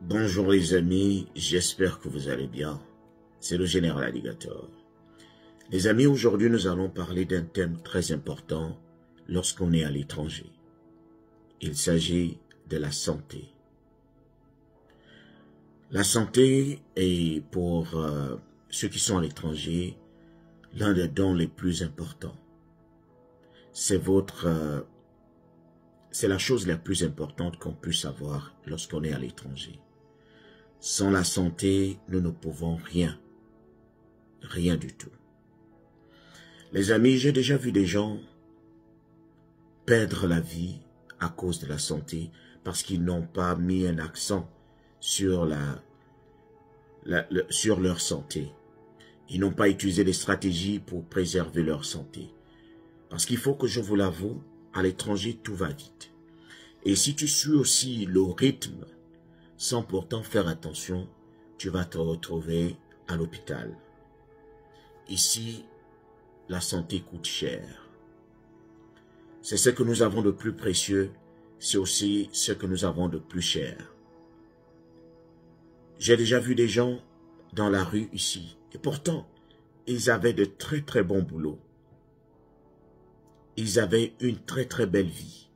Bonjour les amis, j'espère que vous allez bien. C'est le Général Alligator. Les amis, aujourd'hui nous allons parler d'un thème très important lorsqu'on est à l'étranger. Il s'agit de la santé. La santé est pour ceux qui sont à l'étranger l'un des dons les plus importants. C'est la chose la plus importante qu'on puisse avoir lorsqu'on est à l'étranger. Sans la santé, nous ne pouvons rien. Rien du tout. Les amis, j'ai déjà vu des gens perdre la vie à cause de la santé parce qu'ils n'ont pas mis un accent sur sur leur santé. Ils n'ont pas utilisé des stratégies pour préserver leur santé. Parce qu'il faut que je vous l'avoue, à l'étranger, tout va vite. Et si tu suis aussi le rythme, sans pourtant faire attention, tu vas te retrouver à l'hôpital. Ici, la santé coûte cher. C'est ce que nous avons de plus précieux, c'est aussi ce que nous avons de plus cher. J'ai déjà vu des gens dans la rue ici, et pourtant, ils avaient de très très bons boulots. Ils avaient une très très belle vie,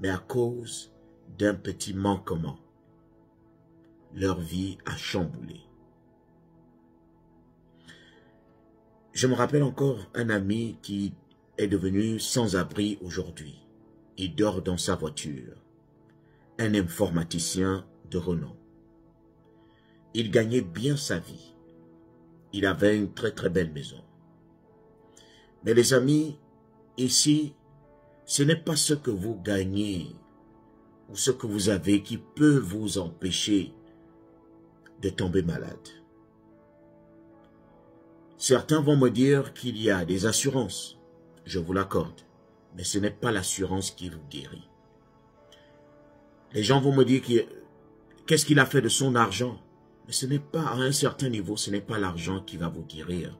mais à cause d'un petit manquement, leur vie a chamboulé. Je me rappelle encore un ami qui est devenu sans-abri aujourd'hui. Il dort dans sa voiture. Un informaticien de renom. Il gagnait bien sa vie. Il avait une très très belle maison. Mais les amis, ici, ce n'est pas ce que vous gagnez ou ce que vous avez qui peut vous empêcher de tomber malade. Certains vont me dire qu'il y a des assurances, je vous l'accorde, mais ce n'est pas l'assurance qui vous guérit. Les gens vont me dire qu'est-ce qu'il a fait de son argent, mais ce n'est pas à un certain niveau, ce n'est pas l'argent qui va vous guérir.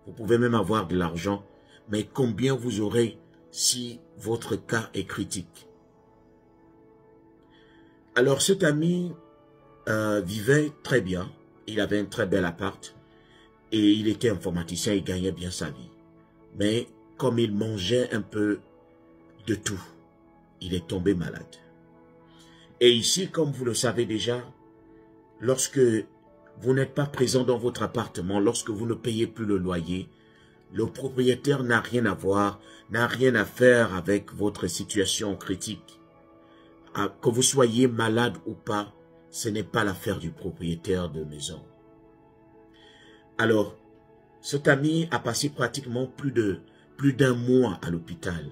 Vous pouvez même avoir de l'argent, mais combien vous aurez si votre cas est critique? Alors cet ami vivait très bien, il avait un très bel appart et il était informaticien, il gagnait bien sa vie. Mais comme il mangeait un peu de tout, il est tombé malade. Et ici, comme vous le savez déjà, lorsque vous n'êtes pas présent dans votre appartement, lorsque vous ne payez plus le loyer, le propriétaire n'a rien à voir, n'a rien à faire avec votre situation critique. Que vous soyez malade ou pas, ce n'est pas l'affaire du propriétaire de maison. Alors, cet ami a passé pratiquement plus d'un mois à l'hôpital.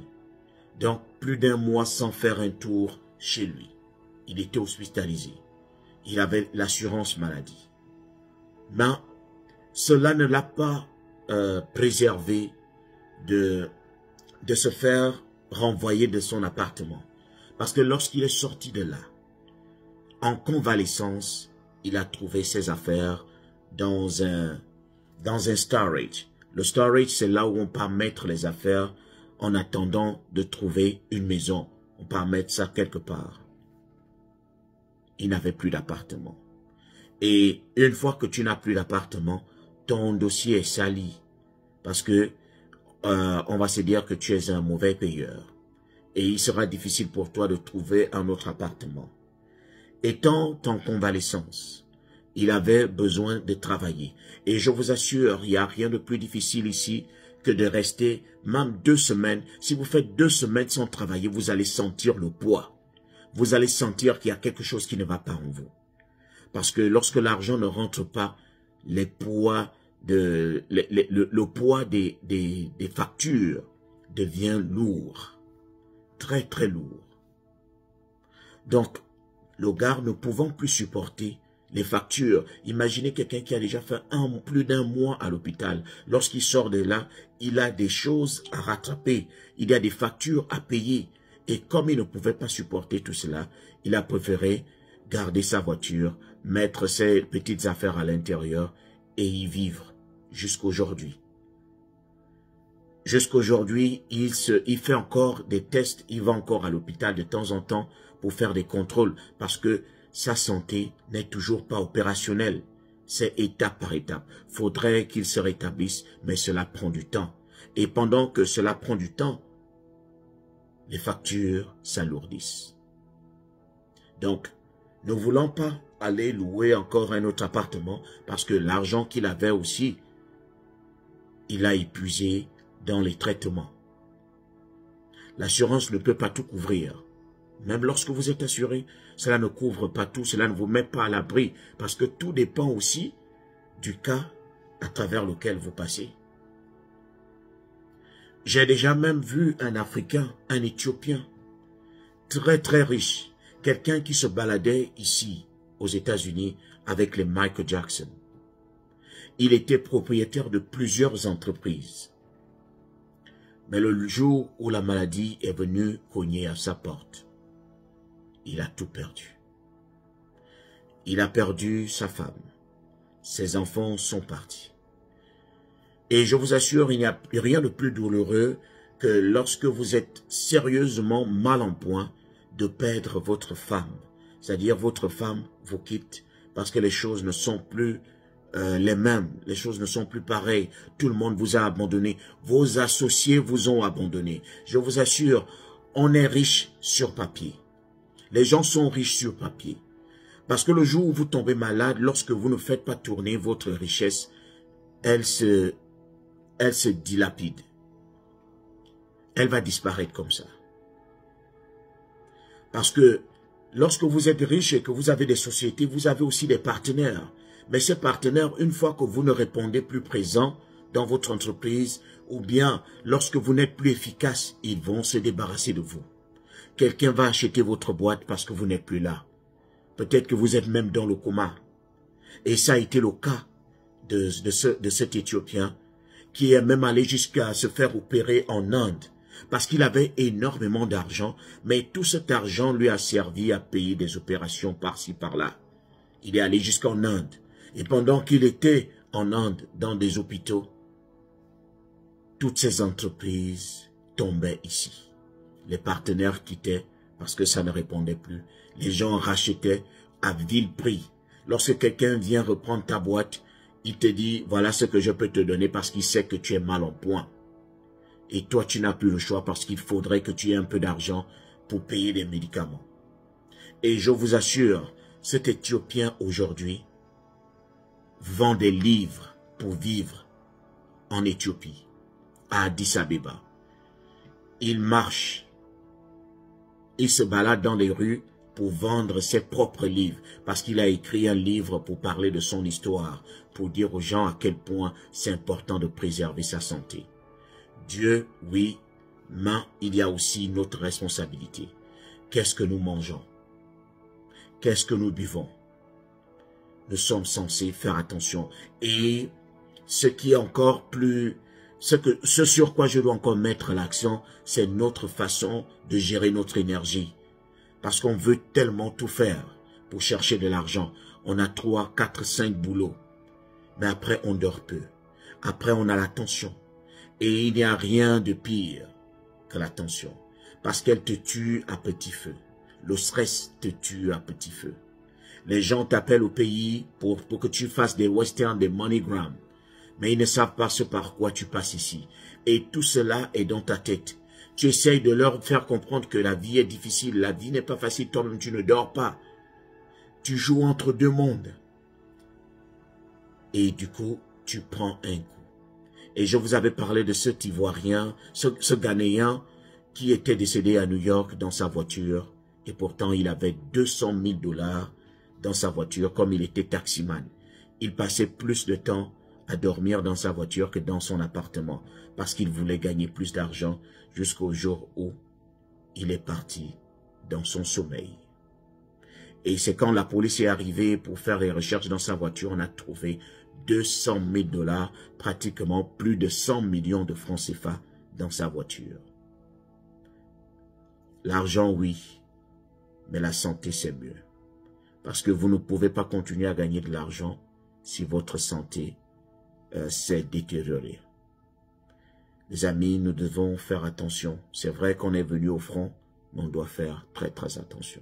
Donc, plus d'un mois sans faire un tour chez lui. Il était hospitalisé. Il avait l'assurance maladie. Mais cela ne l'a pas préservé de se faire renvoyer de son appartement. Parce que lorsqu'il est sorti de là, en convalescence, il a trouvé ses affaires dans un storage. Le storage, c'est là où on peut mettre les affaires en attendant de trouver une maison. On peut mettre ça quelque part. Il n'avait plus d'appartement. Et une fois que tu n'as plus d'appartement, ton dossier est sali. Parce que on va se dire que tu es un mauvais payeur. Et il sera difficile pour toi de trouver un autre appartement. Étant en convalescence, il avait besoin de travailler. Et je vous assure, il n'y a rien de plus difficile ici que de rester même 2 semaines. Si vous faites 2 semaines sans travailler, vous allez sentir le poids. Vous allez sentir qu'il y a quelque chose qui ne va pas en vous. Parce que lorsque l'argent ne rentre pas, le poids des factures devient lourd. Très très lourd. Donc, le gars ne pouvant plus supporter les factures. Imaginez quelqu'un qui a déjà fait plus d'un mois à l'hôpital. Lorsqu'il sort de là, il a des choses à rattraper. Il y a des factures à payer. Et comme il ne pouvait pas supporter tout cela, il a préféré garder sa voiture, mettre ses petites affaires à l'intérieur et y vivre jusqu'aujourd'hui. Jusqu'aujourd'hui, il fait encore des tests, il va encore à l'hôpital de temps en temps pour faire des contrôles parce que sa santé n'est toujours pas opérationnelle. C'est étape par étape. Faudrait qu'il se rétablisse, mais cela prend du temps. Et pendant que cela prend du temps, les factures s'alourdissent. Donc, ne voulons pas aller louer encore un autre appartement parce que l'argent qu'il avait aussi, il l'a épuisé dans les traitements. L'assurance ne peut pas tout couvrir. Même lorsque vous êtes assuré, cela ne couvre pas tout, cela ne vous met pas à l'abri, parce que tout dépend aussi du cas à travers lequel vous passez. J'ai déjà même vu un Africain, un Éthiopien, très très riche, quelqu'un qui se baladait ici, aux États-Unis, avec les Michael Jackson. Il était propriétaire de plusieurs entreprises. Mais le jour où la maladie est venue cogner à sa porte, il a tout perdu. Il a perdu sa femme. Ses enfants sont partis. Et je vous assure, il n'y a rien de plus douloureux que lorsque vous êtes sérieusement mal en point de perdre votre femme. C'est-à-dire votre femme vous quitte parce que les choses ne sont plus les mêmes. Les choses ne sont plus pareilles. Tout le monde vous a abandonné. Vos associés vous ont abandonné. Je vous assure, on est riche sur papier. Les gens sont riches sur papier. Parce que le jour où vous tombez malade, lorsque vous ne faites pas tourner votre richesse, elle se dilapide. Elle va disparaître comme ça. Parce que lorsque vous êtes riche et que vous avez des sociétés, vous avez aussi des partenaires. Mais ces partenaires, une fois que vous ne répondez plus présent dans votre entreprise, ou bien lorsque vous n'êtes plus efficace, ils vont se débarrasser de vous. Quelqu'un va acheter votre boîte parce que vous n'êtes plus là. Peut-être que vous êtes même dans le coma. Et ça a été le cas de cet Éthiopien qui est même allé jusqu'à se faire opérer en Inde parce qu'il avait énormément d'argent, mais tout cet argent lui a servi à payer des opérations par-ci, par-là. Il est allé jusqu'en Inde. Et pendant qu'il était en Inde, dans des hôpitaux, toutes ces entreprises tombaient ici. Les partenaires quittaient parce que ça ne répondait plus. Les gens rachetaient à vil prix. Lorsque quelqu'un vient reprendre ta boîte, il te dit, voilà ce que je peux te donner parce qu'il sait que tu es mal en point. Et toi, tu n'as plus le choix parce qu'il faudrait que tu aies un peu d'argent pour payer des médicaments. Et je vous assure, cet Éthiopien aujourd'hui vend des livres pour vivre en Éthiopie, à Addis Abeba. Il marche. Il se balade dans les rues pour vendre ses propres livres, parce qu'il a écrit un livre pour parler de son histoire, pour dire aux gens à quel point c'est important de préserver sa santé. Dieu, oui, mais il y a aussi notre responsabilité. Qu'est-ce que nous mangeons? Qu'est-ce que nous buvons? Nous sommes censés faire attention. Et ce qui est encore plus... Ce sur quoi je dois encore mettre l'accent, c'est notre façon de gérer notre énergie. Parce qu'on veut tellement tout faire pour chercher de l'argent. On a 3, 4, 5 boulots. Mais après, on dort peu. Après, on a la tension. Et il n'y a rien de pire que la tension. Parce qu'elle te tue à petit feu. Le stress te tue à petit feu. Les gens t'appellent au pays pour que tu fasses des westerns, des MoneyGram. Mais ils ne savent pas ce par quoi tu passes ici. Et tout cela est dans ta tête. Tu essayes de leur faire comprendre que la vie est difficile. La vie n'est pas facile. Toi-même, tu ne dors pas. Tu joues entre deux mondes. Et du coup, tu prends un coup. Et je vous avais parlé de cet Ivoirien, ce Ghanéen qui était décédé à New York dans sa voiture. Et pourtant, il avait 200 000 $ dans sa voiture comme il était taximan. Il passait plus de temps à dormir dans sa voiture que dans son appartement parce qu'il voulait gagner plus d'argent jusqu'au jour où il est parti dans son sommeil. Et c'est quand la police est arrivée pour faire les recherches dans sa voiture, on a trouvé 200 000 $, pratiquement plus de 100 millions de francs CFA dans sa voiture. L'argent, oui, mais la santé, c'est mieux. Parce que vous ne pouvez pas continuer à gagner de l'argent si votre santé s'est détériorée. Les amis, nous devons faire attention. C'est vrai qu'on est venu au front, mais on doit faire très très attention.